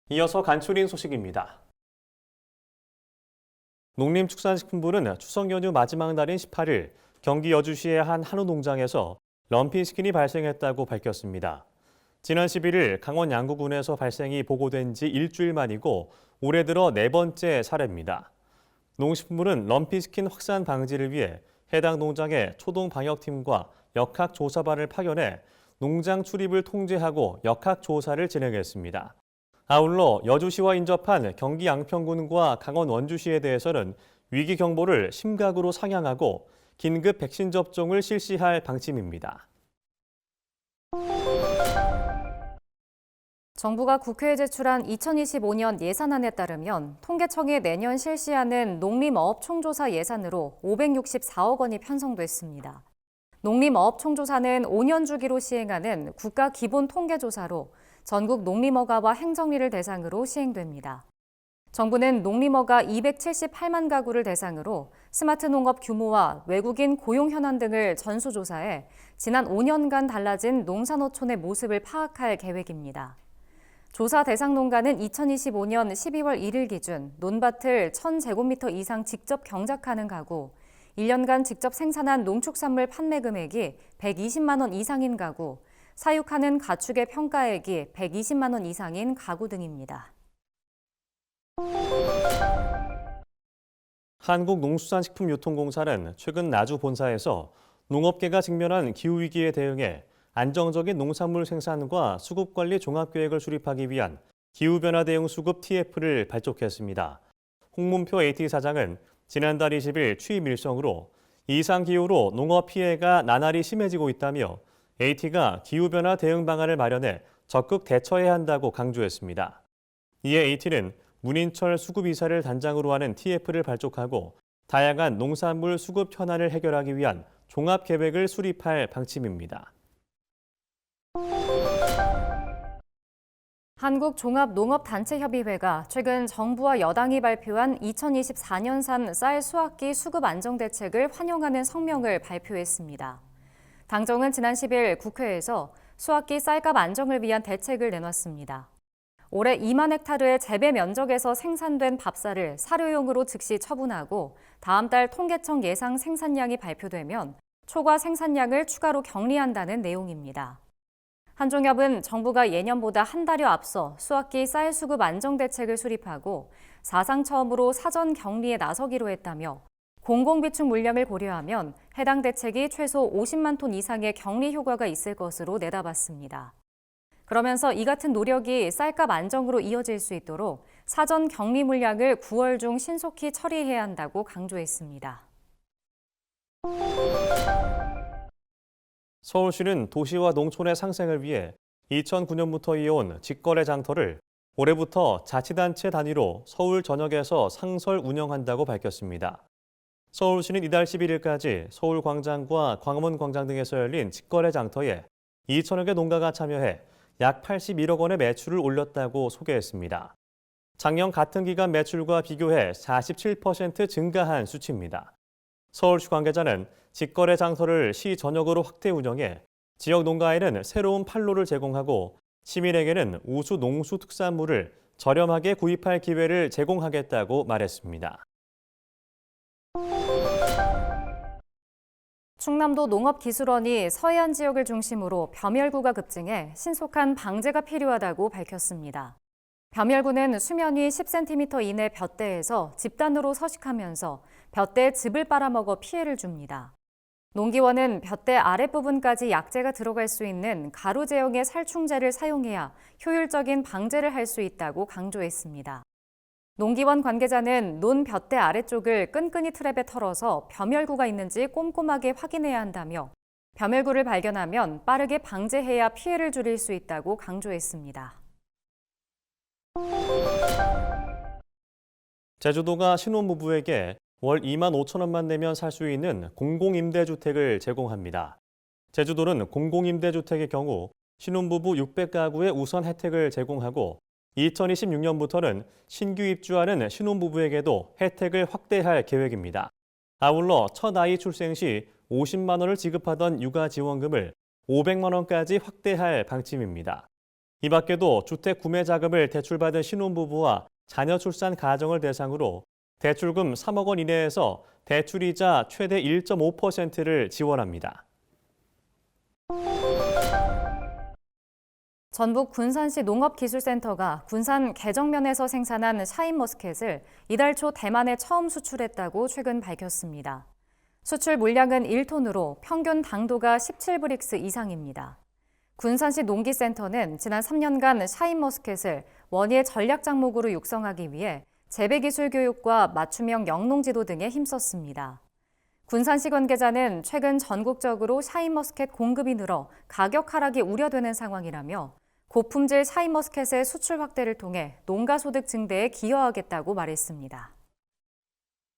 이어서 간추린 소식입니다. 농림축산식품부는 추석 연휴 마지막 날인 18일 경기 여주시의 한 한우 농장에서 럼피스킨이 발생했다고 밝혔습니다. 지난 11일 강원 양구군에서 발생이 보고된 지 일주일 만이고 올해 들어 네 번째 사례입니다. 농식품부는 럼피스킨 확산 방지를 위해 해당 농장의 초동방역팀과 역학조사반을 파견해 농장 출입을 통제하고 역학조사를 진행했습니다. 아울러 여주시와 인접한 경기 양평군과 강원 원주시에 대해서는 위기 경보를 심각으로 상향하고 긴급 백신 접종을 실시할 방침입니다. 정부가 국회에 제출한 2025년 예산안에 따르면 통계청이 내년 실시하는 농림어업 총조사 예산으로 564억 원이 편성됐습니다. 농림어업 총조사는 5년 주기로 시행하는 국가 기본 통계조사로 전국 농림어가와 행정리를 대상으로 시행됩니다. 정부는 농림어가 278만 가구를 대상으로 스마트 농업 규모와 외국인 고용 현안 등을 전수조사해 지난 5년간 달라진 농산어촌의 모습을 파악할 계획입니다. 조사 대상 농가는 2025년 12월 1일 기준 논밭을 1,000제곱미터 이상 직접 경작하는 가구, 1년간 직접 생산한 농축산물 판매 금액이 120만 원 이상인 가구, 사육하는 가축의 평가액이 120만 원 이상인 가구 등입니다. 한국농수산식품유통공사는 최근 나주 본사에서 농업계가 직면한 기후위기에 대응해 안정적인 농산물 생산과 수급 관리 종합계획을 수립하기 위한 기후변화 대응 수급 TF를 발족했습니다. 홍문표 AT 사장은 지난달 20일 취임 일성으로 이상 기후로 농업 피해가 나날이 심해지고 있다며 AT가 기후변화 대응 방안을 마련해 적극 대처해야 한다고 강조했습니다. 이에 AT는 문인철 수급이사를 단장으로 하는 TF를 발족하고 다양한 농산물 수급 현안을 해결하기 위한 종합계획을 수립할 방침입니다. 한국종합농업단체협의회가 최근 정부와 여당이 발표한 2024년산 쌀 수확기 수급 안정 대책을 환영하는 성명을 발표했습니다. 당정은 지난 10일 국회에서 수확기 쌀값 안정을 위한 대책을 내놨습니다. 올해 2만 헥타르의 재배 면적에서 생산된 밥쌀을 사료용으로 즉시 처분하고 다음 달 통계청 예상 생산량이 발표되면 초과 생산량을 추가로 격리한다는 내용입니다. 한종협은 정부가 예년보다 한 달여 앞서 수확기 쌀 수급 안정 대책을 수립하고 사상 처음으로 사전 격리에 나서기로 했다며 공공비축 물량을 고려하면 해당 대책이 최소 50만 톤 이상의 격리 효과가 있을 것으로 내다봤습니다. 그러면서 이 같은 노력이 쌀값 안정으로 이어질 수 있도록 사전 격리 물량을 9월 중 신속히 처리해야 한다고 강조했습니다. 서울시는 도시와 농촌의 상생을 위해 2009년부터 이어온 직거래 장터를 올해부터 자치단체 단위로 서울 전역에서 상설 운영한다고 밝혔습니다. 서울시는 이달 11일까지 서울광장과 광화문광장 등에서 열린 직거래 장터에 2천여 개 농가가 참여해 약 81억 원의 매출을 올렸다고 소개했습니다. 작년 같은 기간 매출과 비교해 47% 증가한 수치입니다. 서울시 관계자는 직거래 장터를 시 전역으로 확대 운영해 지역 농가에는 새로운 판로를 제공하고 시민에게는 우수 농수 특산물을 저렴하게 구입할 기회를 제공하겠다고 말했습니다. 충남도 농업기술원이 서해안 지역을 중심으로 벼멸구가 급증해 신속한 방제가 필요하다고 밝혔습니다. 벼멸구는 수면 위 10cm 이내 벼대에서 집단으로 서식하면서 벼대에 즙을 빨아먹어 피해를 줍니다. 농기원은 벼대 아랫부분까지 약재가 들어갈 수 있는 가루 제형의 살충제를 사용해야 효율적인 방제를 할 수 있다고 강조했습니다. 농기원 관계자는 논 벼대 아래쪽을 끈끈이 트랩에 털어서 벼멸구가 있는지 꼼꼼하게 확인해야 한다며 벼멸구를 발견하면 빠르게 방제해야 피해를 줄일 수 있다고 강조했습니다. 제주도가 신혼부부에게 월 2만 5천 원만 내면 살 수 있는 공공임대주택을 제공합니다. 제주도는 공공임대주택의 경우 신혼부부 600가구에 우선 혜택을 제공하고 2026년부터는 신규 입주하는 신혼부부에게도 혜택을 확대할 계획입니다. 아울러 첫 아이 출생 시 50만 원을 지급하던 육아지원금을 500만 원까지 확대할 방침입니다. 이 밖에도 주택 구매 자금을 대출받은 신혼부부와 자녀 출산 가정을 대상으로 대출금 3억 원 이내에서 대출이자 최대 1.5%를 지원합니다. 전북 군산시 농업기술센터가 군산 개정면에서 생산한 샤인머스켓을 이달 초 대만에 처음 수출했다고 최근 밝혔습니다. 수출 물량은 1톤으로 평균 당도가 17브릭스 이상입니다. 군산시 농기센터는 지난 3년간 샤인머스켓을 원예 전략 작목으로 육성하기 위해 재배기술 교육과 맞춤형 영농지도 등에 힘썼습니다. 군산시 관계자는 최근 전국적으로 샤인머스켓 공급이 늘어 가격 하락이 우려되는 상황이라며 고품질 샤인머스켓의 수출 확대를 통해 농가 소득 증대에 기여하겠다고 말했습니다.